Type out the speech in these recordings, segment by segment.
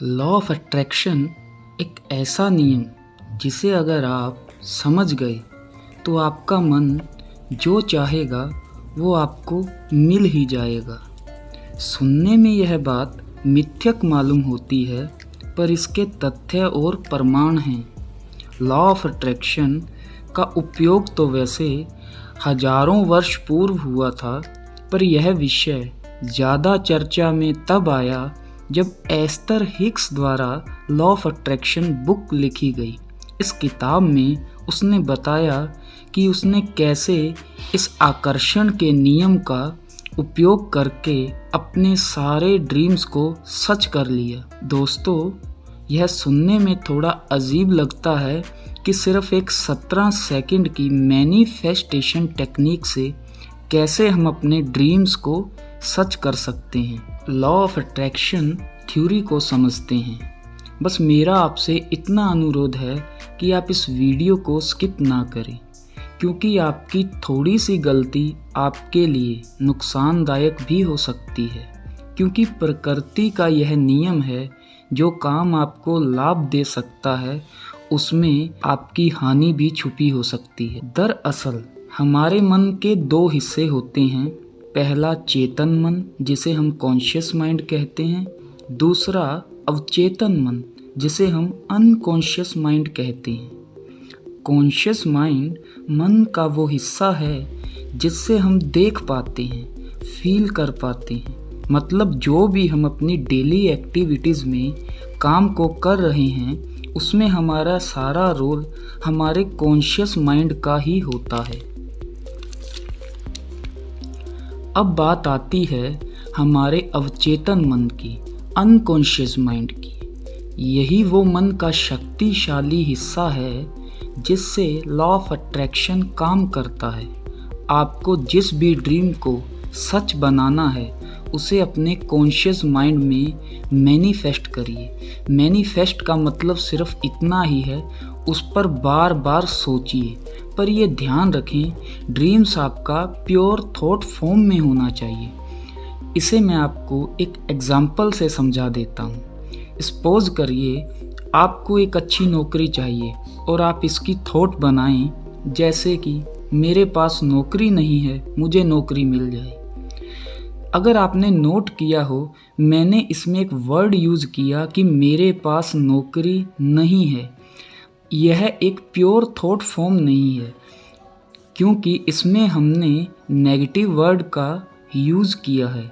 Law of attraction एक ऐसा नियम जिसे अगर आप समझ गए तो आपका मन जो चाहेगा वो आपको मिल ही जाएगा। सुनने में यह बात मिथ्यक मालूम होती है, पर इसके तथ्य और प्रमाण हैं। लॉ ऑफ अट्रैक्शन का उपयोग तो वैसे हजारों वर्ष पूर्व हुआ था, पर यह विषय ज़्यादा चर्चा में तब आया जब एस्थर हिक्स द्वारा लॉ ऑफ अट्रैक्शन बुक लिखी गई। इस किताब में उसने बताया कि उसने कैसे इस आकर्षण के नियम का उपयोग करके अपने सारे ड्रीम्स को सच कर लिया। दोस्तों, यह सुनने में थोड़ा अजीब लगता है कि सिर्फ एक 17 सेकंड की मैनिफेस्टेशन टेक्निक से कैसे हम अपने ड्रीम्स को सच कर सकते हैं। लॉ ऑफ अट्रैक्शन थ्योरी को समझते हैं। बस मेरा आपसे इतना अनुरोध है कि आप इस वीडियो को स्किप ना करें, क्योंकि आपकी थोड़ी सी गलती आपके लिए नुकसानदायक भी हो सकती है। क्योंकि प्रकृति का यह नियम है, जो काम आपको लाभ दे सकता है उसमें आपकी हानि भी छुपी हो सकती है। दरअसल हमारे मन के दो हिस्से होते हैं। पहला चेतन मन, जिसे हम कॉन्शियस माइंड कहते हैं। दूसरा अवचेतन मन, जिसे हम अनकॉन्शियस माइंड कहते हैं। कॉन्शियस माइंड मन का वो हिस्सा है जिससे हम देख पाते हैं, फील कर पाते हैं। मतलब जो भी हम अपनी डेली एक्टिविटीज़ में काम को कर रहे हैं, उसमें हमारा सारा रोल हमारे कॉन्शियस माइंड का ही होता है। अब बात आती है हमारे अवचेतन मन की, अनकॉन्शियस माइंड की। यही वो मन का शक्तिशाली हिस्सा है जिससे लॉ ऑफ अट्रैक्शन काम करता है। आपको जिस भी ड्रीम को सच बनाना है उसे अपने कॉन्शियस माइंड में मैनिफेस्ट करिए। मैनिफेस्ट का मतलब सिर्फ इतना ही है, उस पर बार बार सोचिए। पर ये ध्यान रखें, ड्रीम्स आपका प्योर थॉट फॉर्म में होना चाहिए। इसे मैं आपको एक एग्जाम्पल से समझा देता हूँ। सपोज करिए आपको एक अच्छी नौकरी चाहिए और आप इसकी थॉट बनाएं, जैसे कि मेरे पास नौकरी नहीं है, मुझे नौकरी मिल जाए। अगर आपने नोट किया हो, मैंने इसमें एक वर्ड यूज़ किया कि मेरे पास नौकरी नहीं है। यह एक प्योर थॉट फॉर्म नहीं है, क्योंकि इसमें हमने नेगेटिव वर्ड का यूज़ किया है।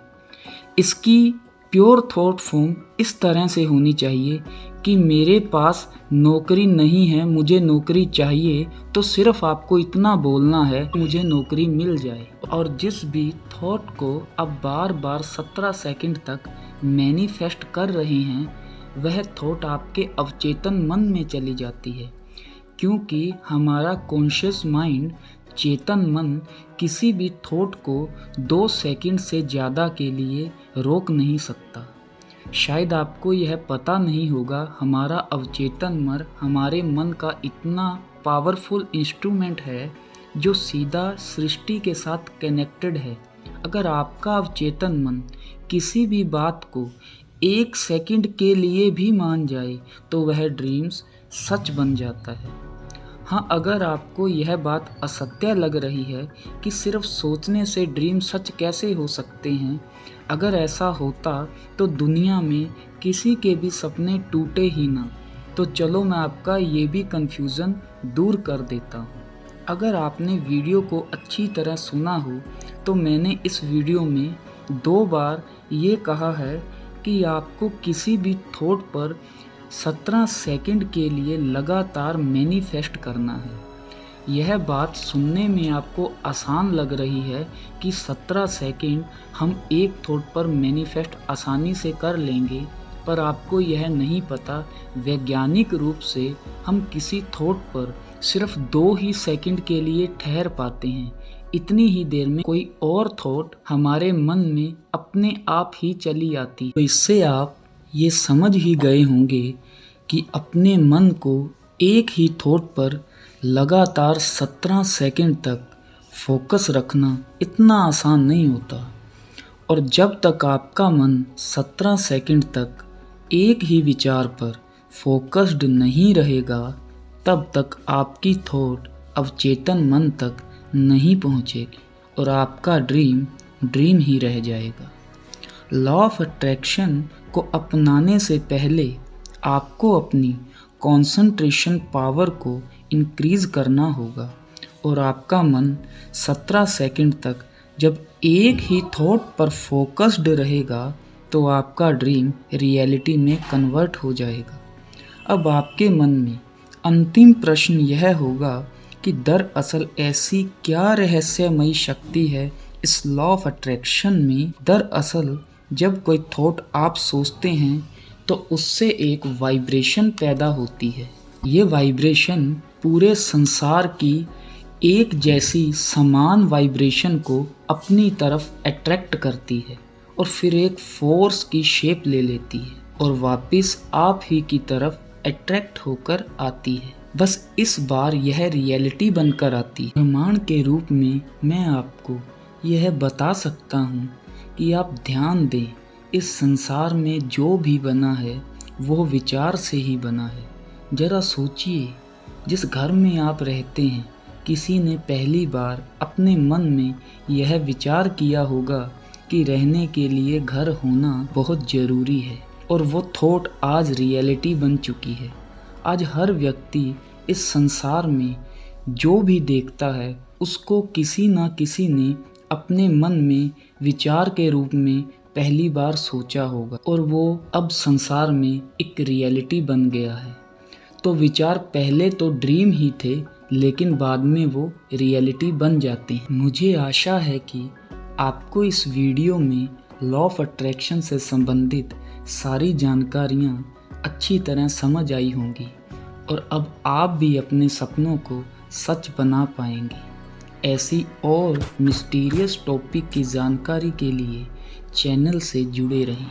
इसकी प्योर थॉट फॉर्म इस तरह से होनी चाहिए कि मेरे पास नौकरी नहीं है, मुझे नौकरी चाहिए। तो सिर्फ आपको इतना बोलना है, मुझे नौकरी मिल जाए। और जिस भी थॉट को आप बार बार 17 सेकंड तक मैनिफेस्ट कर रहे हैं, वह थॉट आपके अवचेतन मन में चली जाती है। क्योंकि हमारा कॉन्शियस माइंड, चेतन मन, किसी भी थॉट को 2 सेकंड से ज़्यादा के लिए रोक नहीं सकता। शायद आपको यह पता नहीं होगा, हमारा अवचेतन मन हमारे मन का इतना पावरफुल इंस्ट्रूमेंट है जो सीधा सृष्टि के साथ कनेक्टेड है। अगर आपका अवचेतन मन किसी भी बात को 1 सेकंड के लिए भी मान जाए तो वह ड्रीम्स सच बन जाता है। हाँ, अगर आपको यह बात असत्य लग रही है कि सिर्फ सोचने से ड्रीम सच कैसे हो सकते हैं, अगर ऐसा होता तो दुनिया में किसी के भी सपने टूटे ही ना। तो चलो मैं आपका ये भी कन्फ्यूज़न दूर कर देता हूँ। अगर आपने वीडियो को अच्छी तरह सुना हो तो मैंने इस वीडियो में 2 बार ये कहा है कि आपको किसी भी थॉट पर 17 सेकंड के लिए लगातार मैनिफेस्ट करना है। यह बात सुनने में आपको आसान लग रही है कि 17 सेकंड हम एक थॉट पर मैनिफेस्ट आसानी से कर लेंगे, पर आपको यह नहीं पता वैज्ञानिक रूप से हम किसी थॉट पर सिर्फ 2 ही सेकंड के लिए ठहर पाते हैं। इतनी ही देर में कोई और थॉट हमारे मन में अपने आप ही चली आती। तो इससे आप ये समझ ही गए होंगे कि अपने मन को एक ही थॉट पर लगातार 17 सेकंड तक फोकस रखना इतना आसान नहीं होता। और जब तक आपका मन 17 सेकंड तक एक ही विचार पर फोकस्ड नहीं रहेगा तब तक आपकी थॉट अवचेतन मन तक नहीं पहुंचेगी और आपका ड्रीम ही रह जाएगा। लॉ ऑफ अट्रैक्शन को अपनाने से पहले आपको अपनी कंसंट्रेशन पावर को इंक्रीज करना होगा और आपका मन 17 सेकंड तक जब एक ही थॉट पर फोकस्ड रहेगा तो आपका ड्रीम रियलिटी में कन्वर्ट हो जाएगा। अब आपके मन में अंतिम प्रश्न यह होगा कि दरअसल ऐसी क्या रहस्यमयी शक्ति है इस लॉ ऑफ अट्रैक्शन में। दरअसल जब कोई थॉट आप सोचते हैं तो उससे एक वाइब्रेशन पैदा होती है। ये वाइब्रेशन पूरे संसार की एक जैसी समान वाइब्रेशन को अपनी तरफ अट्रैक्ट करती है और फिर एक फोर्स की शेप ले लेती है और वापस आप ही की तरफ अट्रैक्ट होकर आती है। बस इस बार यह रियलिटी बनकर आती है। प्रमाण के रूप में मैं आपको यह बता सकता हूँ कि आप ध्यान दें, इस संसार में जो भी बना है वो विचार से ही बना है। जरा सोचिए, जिस घर में आप रहते हैं किसी ने पहली बार अपने मन में यह विचार किया होगा कि रहने के लिए घर होना बहुत ज़रूरी है और वो थॉट आज रियलिटी बन चुकी है। आज हर व्यक्ति इस संसार में जो भी देखता है उसको किसी ना किसी ने अपने मन में विचार के रूप में पहली बार सोचा होगा और वो अब संसार में एक रियलिटी बन गया है। तो विचार पहले तो ड्रीम ही थे लेकिन बाद में वो रियलिटी बन जाते हैं। मुझे आशा है कि आपको इस वीडियो में लॉ ऑफ अट्रैक्शन से संबंधित सारी जानकारियाँ अच्छी तरह समझ आई होंगी और अब आप भी अपने सपनों को सच बना पाएंगे। ऐसी और मिस्टीरियस टॉपिक की जानकारी के लिए चैनल से जुड़े रहें।